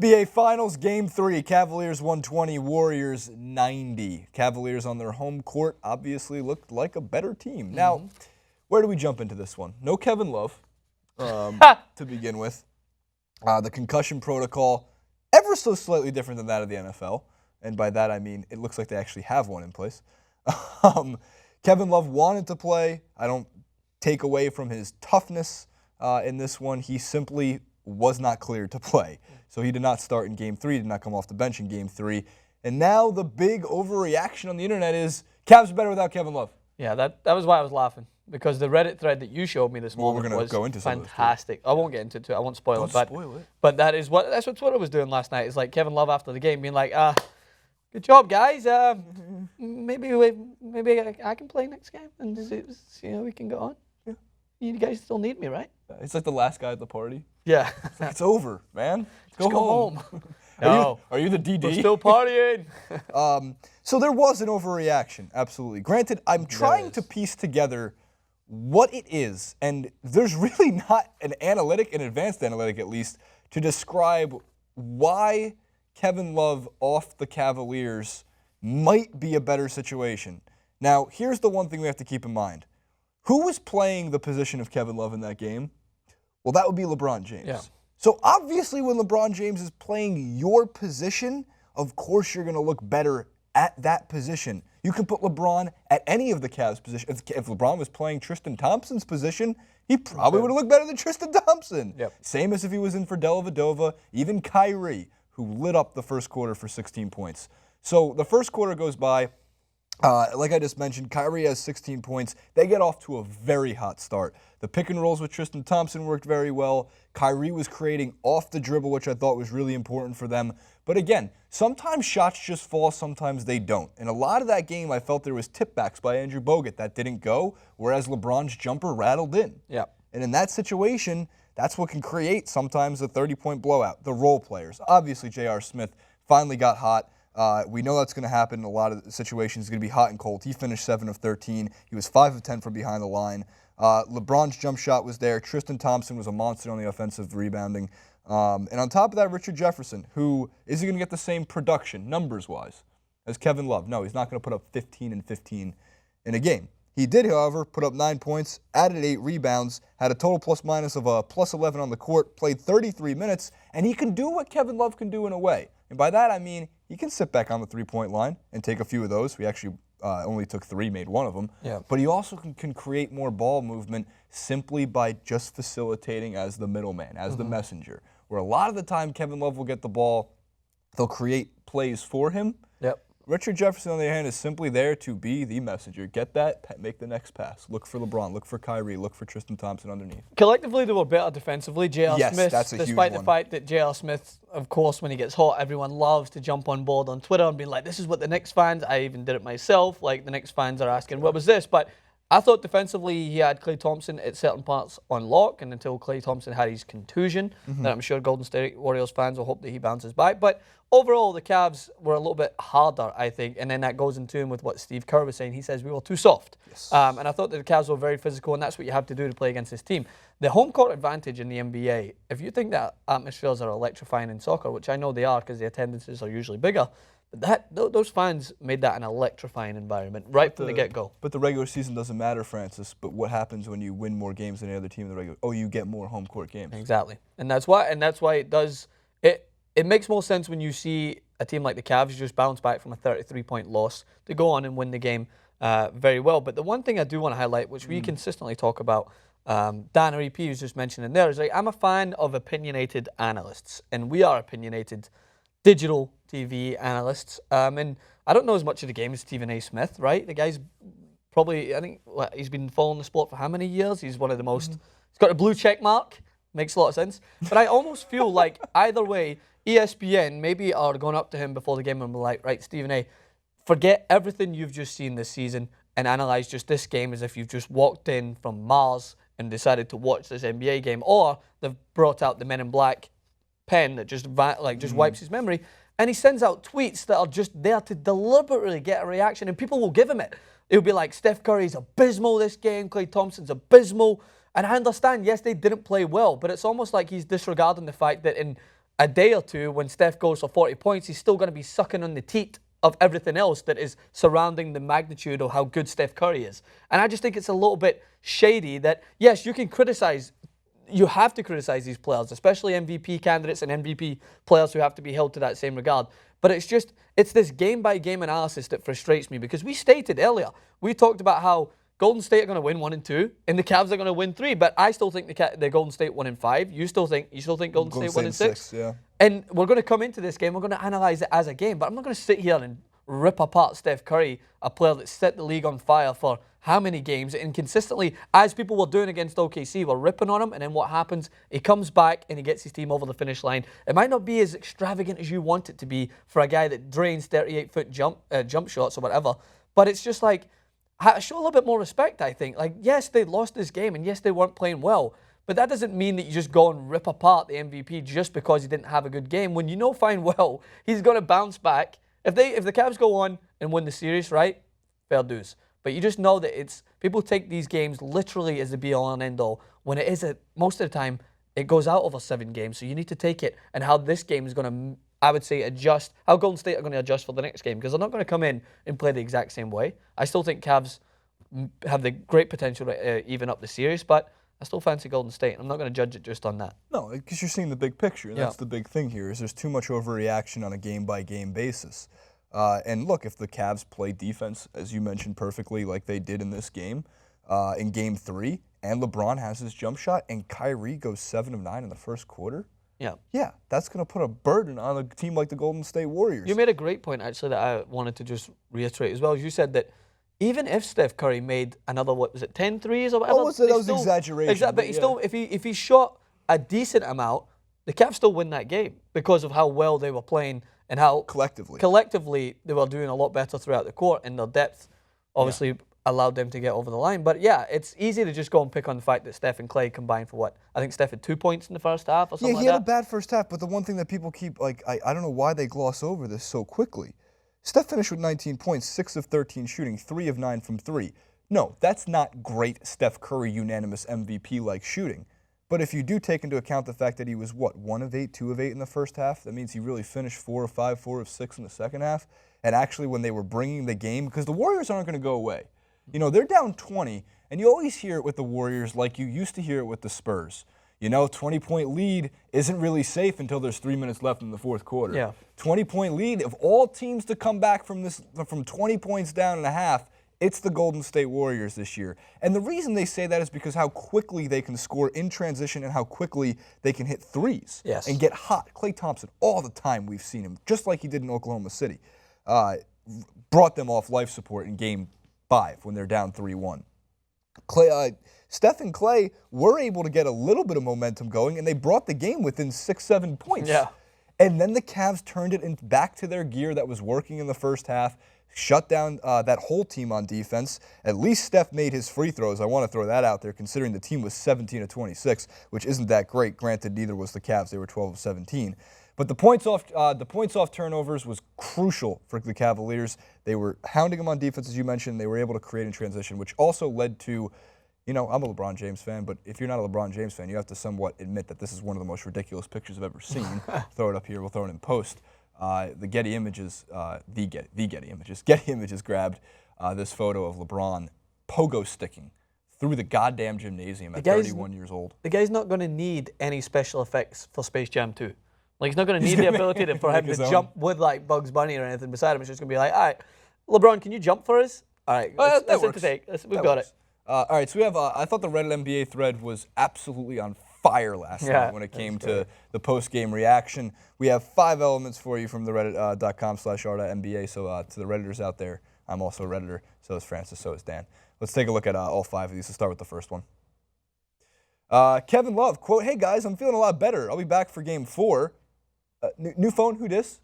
NBA Finals, Game 3. Cavaliers 120, Warriors 90. Cavaliers on their home court obviously looked like a better team. Now, where do we jump into this one? No Kevin Love to begin with. The concussion protocol, ever so slightly different than that of the NFL. And by that I mean it looks like they actually have one in place. Kevin Love wanted to play. I don't take away from his toughness in this one. He simply was not cleared to play. So he did not start in Game 3, did not come off the bench in Game 3. And now the big overreaction on the internet is Cavs are better without Kevin Love. Yeah, that was why I was laughing. Because the Reddit thread that you showed me this morning was go into fantastic. I won't get into it. I won't spoil it. Spoil it. But that's what Twitter was doing last night. It's like Kevin Love after the game being like, good job, guys. Maybe I can play next game and we can go on. Yeah. You guys still need me, right? It's like the last guy at the party. Yeah. It's over, man. Go home. Are you the DD? We're still partying. So there was an overreaction, absolutely. Granted, I'm trying to piece together what it is, and there's really not an advanced analytic at least, to describe why Kevin Love off the Cavaliers might be a better situation. Now, here's the one thing we have to keep in mind. Who was playing the position of Kevin Love in that game? Well, that would be LeBron James. Yeah. So obviously when LeBron James is playing your position, of course you're going to look better at that position. You can put LeBron at any of the Cavs' positions. If LeBron was playing Tristan Thompson's position, he probably would have looked better than Tristan Thompson. Yep. Same as if he was in for Dellavedova, even Kyrie, who lit up the first quarter for 16 points. So the first quarter goes by. Like I just mentioned, Kyrie has 16 points. They get off to a very hot start. The pick and rolls with Tristan Thompson worked very well. Kyrie was creating off the dribble, which I thought was really important for them. But again, sometimes shots just fall, sometimes they don't. In a lot of that game, I felt there was tip-backs by Andrew Bogut that didn't go, whereas LeBron's jumper rattled in. Yeah. And in that situation, that's what can create sometimes a 30-point blowout. The role players. Obviously, J.R. Smith finally got hot. We know that's going to happen in a lot of situations. It's going to be hot and cold. He finished 7 of 13. He was 5 of 10 from behind the line. LeBron's jump shot was there. Tristan Thompson was a monster on the offensive rebounding. And on top of that, Richard Jefferson, who is he going to get the same production, numbers-wise, as Kevin Love? No, he's not going to put up 15 and 15 in a game. He did, however, put up 9 points, added 8 rebounds, had a total plus-minus of a plus 11 on the court, played 33 minutes, and he can do what Kevin Love can do in a way. And by that, I mean he can sit back on the three-point line and take a few of those. We actually only took 3, made 1 of them. Yeah. But he also can create more ball movement simply by just facilitating as the middleman, as the messenger. Where a lot of the time Kevin Love will get the ball, they'll create plays for him. Yep. Richard Jefferson, on the other hand, is simply there to be the messenger. Get that, make the next pass. Look for LeBron, look for Kyrie, look for Tristan Thompson underneath. Collectively, they were better defensively. J.R. Smith, that's a huge despite the one. fact that J.R. Smith, of course, when he gets hot, everyone loves to jump on board on Twitter and be like, this is what the Knicks fans, I even did it myself, like the Knicks fans are asking, what was this? But I thought defensively he had Klay Thompson at certain parts on lock, and until Klay Thompson had his contusion, then I'm sure Golden State Warriors fans will hope that he bounces back. But overall, the Cavs were a little bit harder, I think, and then that goes in tune with what Steve Kerr was saying. He says we were too soft. Yes. And I thought that the Cavs were very physical, and that's what you have to do to play against this team. The home court advantage in the NBA, if you think that atmospheres are electrifying in soccer, which I know they are because the attendances are usually bigger, but those fans made that an electrifying environment right from the get-go. But the regular season doesn't matter, Francis. But what happens when you win more games than any other team in the regular? Oh, you get more home court games. Exactly, and that's why it does. It makes more sense when you see a team like the Cavs just bounce back from a 33-point loss to go on and win the game very well. But the one thing I do want to highlight, which we consistently talk about, Dan or EP was just mentioning there, is like I'm a fan of opinionated analysts, and we are opinionated digital TV analysts. And I don't know as much of the game as Stephen A. Smith, right? The guy's probably, I think, he's been following the sport for how many years? He's one of the most, he's got a blue check mark. Makes a lot of sense. But I almost feel like either way, ESPN maybe are going up to him before the game and be like, right, Stephen A., forget everything you've just seen this season and analyze just this game as if you've just walked in from Mars and decided to watch this NBA game. Or they've brought out the Men in Black pen that just wipes his memory, and he sends out tweets that are just there to deliberately get a reaction, and people will give him it. It'll be like, Steph Curry's abysmal this game, Klay Thompson's abysmal, and I understand, yes, they didn't play well, but it's almost like he's disregarding the fact that in a day or two when Steph goes for 40 points, he's still going to be sucking on the teat of everything else that is surrounding the magnitude of how good Steph Curry is. And I just think it's a little bit shady that, yes, you have to criticize these players, especially MVP candidates and MVP players who have to be held to that same regard. But it's this game-by-game analysis that frustrates me, because we stated earlier, we talked about how Golden State are going to win 1 and 2, and the Cavs are going to win 3. But I still think the Golden State 1 and 5. You still think Golden State 1 and 6? Yeah. And we're going to come into this game, we're going to analyze it as a game. But I'm not going to sit here and rip apart Steph Curry, a player that set the league on fire for how many games, and consistently, as people were doing against OKC, we're ripping on him, and then what happens? He comes back and he gets his team over the finish line. It might not be as extravagant as you want it to be for a guy that drains 38-foot jump shots or whatever, but it's just like, show a little bit more respect, I think. Like, yes, they lost this game, and yes, they weren't playing well, but that doesn't mean that you just go and rip apart the MVP just because he didn't have a good game, when you know fine well he's going to bounce back. If the Cavs go on and win the series, right, fair dues. But you just know that people take these games literally as the be-all and end-all, when it is, most of the time, it goes out over 7 games. So you need to take it, and how this game is going to, I would say, adjust, how Golden State are going to adjust for the next game, because they're not going to come in and play the exact same way. I still think Cavs have the great potential to even up the series, but I still fancy Golden State. I'm not going to judge it just on that. No, because you're seeing the big picture. And that's the big thing here, is there's too much overreaction on a game-by-game basis. And look, if the Cavs play defense, as you mentioned perfectly, like they did in this game, in Game 3, and LeBron has his jump shot, and Kyrie goes 7 of 9 in the first quarter, yeah, that's going to put a burden on a team like the Golden State Warriors. You made a great point, actually, that I wanted to just reiterate as well. You said that even if Steph Curry made another, 10 threes or whatever? That was exaggeration. Exactly, but if he shot a decent amount, the Cavs still win that game because of how well they were playing and how collectively they were doing a lot better throughout the court, and their depth obviously allowed them to get over the line. But yeah, it's easy to just go and pick on the fact that Steph and Clay combined for what? I think Steph had 2 points in the first half or something like that. Yeah, he had a bad first half, but the one thing that people keep, like, I don't know why they gloss over this so quickly. Steph finished with 19 points, 6 of 13 shooting, 3 of 9 from 3. No, that's not great Steph Curry unanimous MVP-like shooting. But if you do take into account the fact that he was, 1 of 8, 2 of 8 in the first half, that means he really finished 4 of 5, 4 of 6 in the second half. And actually, when they were bringing the game, because the Warriors aren't going to go away. You know, they're down 20, and you always hear it with the Warriors like you used to hear it with the Spurs. You know, 20-point lead isn't really safe until there's 3 minutes left in the fourth quarter. Yeah. 20-point lead, if all teams to come back from 20 points down and a half, it's the Golden State Warriors this year. And the reason they say that is because how quickly they can score in transition and how quickly they can hit threes and get hot. Klay Thompson, all the time we've seen him, just like he did in Oklahoma City, brought them off life support in Game 5 when they're down 3-1. Steph and Klay were able to get a little bit of momentum going, and they brought the game within 6-7 points. Yeah. And then the Cavs turned it back to their gear that was working in the first half, shut down that whole team on defense. At least Steph made his free throws. I want to throw that out there, considering the team was 17 of 26, which isn't that great. Granted, neither was the Cavs. They were 12 of 17. But the points off turnovers was crucial for the Cavaliers. They were hounding them on defense, as you mentioned. They were able to create in transition, which also led to, you know, I'm a LeBron James fan, but if you're not a LeBron James fan, you have to somewhat admit that this is one of the most ridiculous pictures I've ever seen. Throw it up here. We'll throw it in post. The Getty Images, Getty Images grabbed this photo of LeBron pogo sticking through the goddamn gymnasium at 31 years old. The guy's not going to need any special effects for Space Jam 2. Like, he's not going to need the ability for him to jump with, like, Bugs Bunny or anything beside him. It's just going to be like, all right, LeBron, can you jump for us? All right, that's it to take. We've got it. All right, so we have, I thought the Reddit NBA thread was absolutely on fire last night when it came to the post-game reaction. We have 5 elements for you from the reddit.com/r.nba. So to the Redditors out there, I'm also a Redditor. So is Francis, so is Dan. Let's take a look at all 5 of these. Let's start with the first one. Kevin Love, quote, "Hey guys, I'm feeling a lot better. I'll be back for Game 4. New phone, who dis?"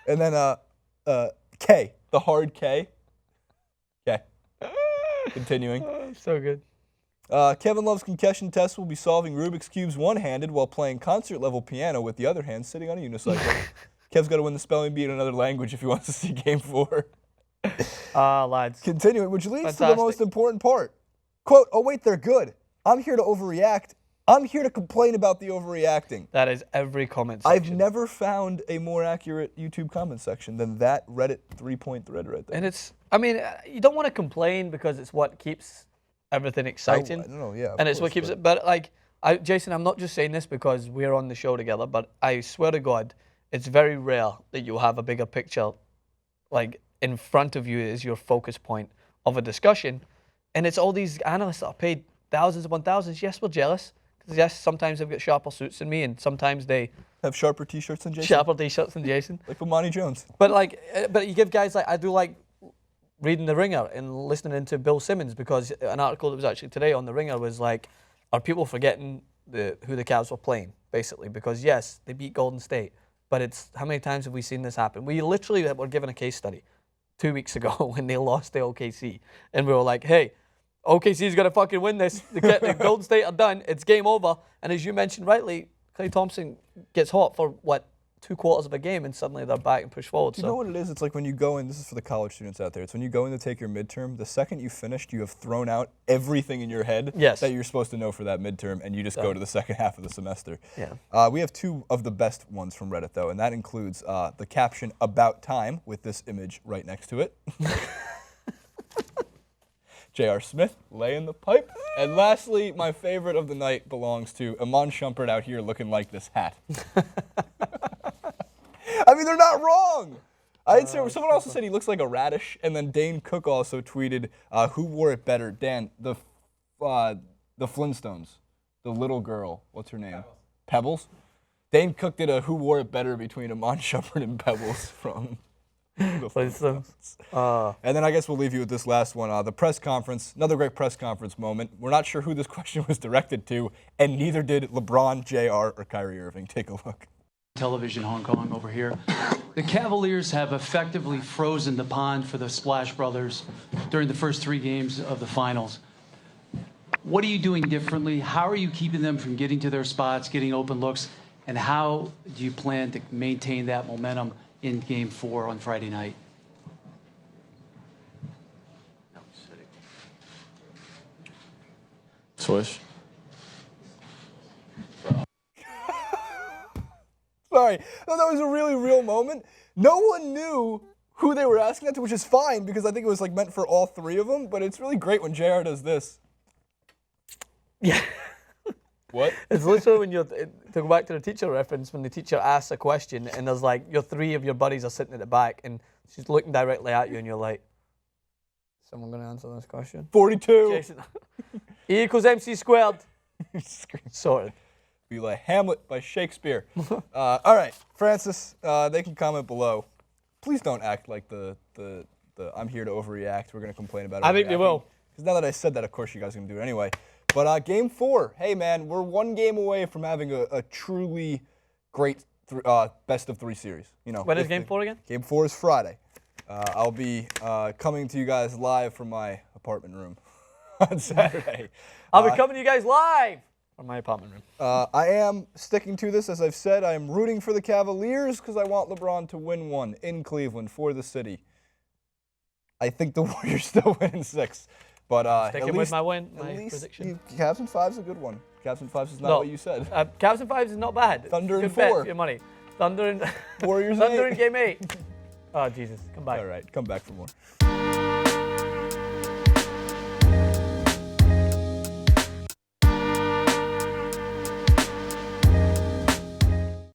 And then K, the hard K. Okay. Continuing. Oh, so good. Kevin Love's concussion test will be solving Rubik's Cubes one-handed while playing concert-level piano with the other hand sitting on a unicycle. Kev's got to win the spelling bee in another language if he wants to see Game 4. Lads. Continuing, which leads to the most important part. Quote, "Oh wait, they're good. I'm here to overreact. I'm here to complain about the overreacting. That is every comment section. I've never found a more accurate YouTube comment section than that Reddit 3-point thread right there. And it's, I mean, you don't want to complain because it's what keeps everything exciting. I don't know, yeah. And it's what keeps it, but like, Jason, I'm not just saying this because we're on the show together, but I swear to God, it's very rare that you'll have a bigger picture, like, in front of you as your focus point of a discussion. And it's all these analysts that are paid thousands upon thousands. Yes, we're jealous. Because yes, sometimes they've got sharper suits than me, and sometimes they have sharper T-shirts than Jason. Sharper T-shirts than Jason. Like Bomani Jones. But you give guys like, I do like reading The Ringer and listening to Bill Simmons, because an article that was actually today on The Ringer was like, are people forgetting who the Cavs were playing, basically? Because yes, they beat Golden State, but it's how many times have we seen this happen? We literally were given a case study 2 weeks ago when they lost to OKC, and we were like, hey, OKC's got to fucking win this. The Golden State are done. It's game over. And as you mentioned rightly, Klay Thompson gets hot for, 2 quarters of a game, and suddenly they're back and push forward. Do you know what it is? It's like when you go in, this is for the college students out there, it's when you go in to take your midterm, the second you finished, you have thrown out everything in your head that you're supposed to know for that midterm, and you just go to the second half of the semester. Yeah. We have 2 of the best ones from Reddit, though, and that includes the caption, "About Time," with this image right next to it. J.R. Smith laying the pipe. And lastly, my favorite of the night belongs to Iman Shumpert out here looking like this hat. I mean, they're not wrong. Someone also said he looks like a radish, and then Dane Cook also tweeted, who wore it better? Dan, the Flintstones, the little girl, what's her name? Pebbles? Dane Cook did a who wore it better between Iman Shumpert and Pebbles from the Flintstones. And then I guess we'll leave you with this last one. The press conference, another great press conference moment. We're not sure who this question was directed to, and neither did LeBron, JR, or Kyrie Irving. Take a look. Television Hong Kong over here. The Cavaliers have effectively frozen the pond for the Splash Brothers during the first 3 games of the finals. What are you doing differently? How are you keeping them from getting to their spots, getting open looks? And how do you plan to maintain that momentum in Game 4 on Friday night? Swish. Sorry, no, that was a really real moment. No one knew who they were asking that to, which is fine because I think it was like meant for all 3 of them. But it's really great when JR does this. Yeah. What? It's literally when you're, to go back to the teacher reference, when the teacher asks a question and there's like, your 3 of your buddies are sitting at the back and she's looking directly at you and you're like, someone going to answer this question? 42. Jason. E equals MC squared. Sorted. Be like Hamlet by Shakespeare. All right, Francis, they can comment below. Please don't act like the I'm here to overreact. We're going to complain about it. I think they will. Because now that I said that, of course you guys are going to do it anyway. But Game 4, hey man, we're 1 game away from having a truly great best of 3 series. You know. When is Game 4 again? Game 4 is Friday. I'll be coming to you guys live from my apartment room on Saturday. I'll be coming to you guys live from my apartment room. I am sticking to this, as I've said. I am rooting for the Cavaliers because I want LeBron to win 1 in Cleveland for the city. I think the Warriors still win in 6. But Sticking with my prediction. Cavs and 5 is a good one. Cavs and 5 is not what you said. Cavs and 5 is not bad. Thunder and Good bet 4. for your money. Thunder and Warriors Thunder 8. in Game 8. Oh Jesus, come back. All right, come back for more.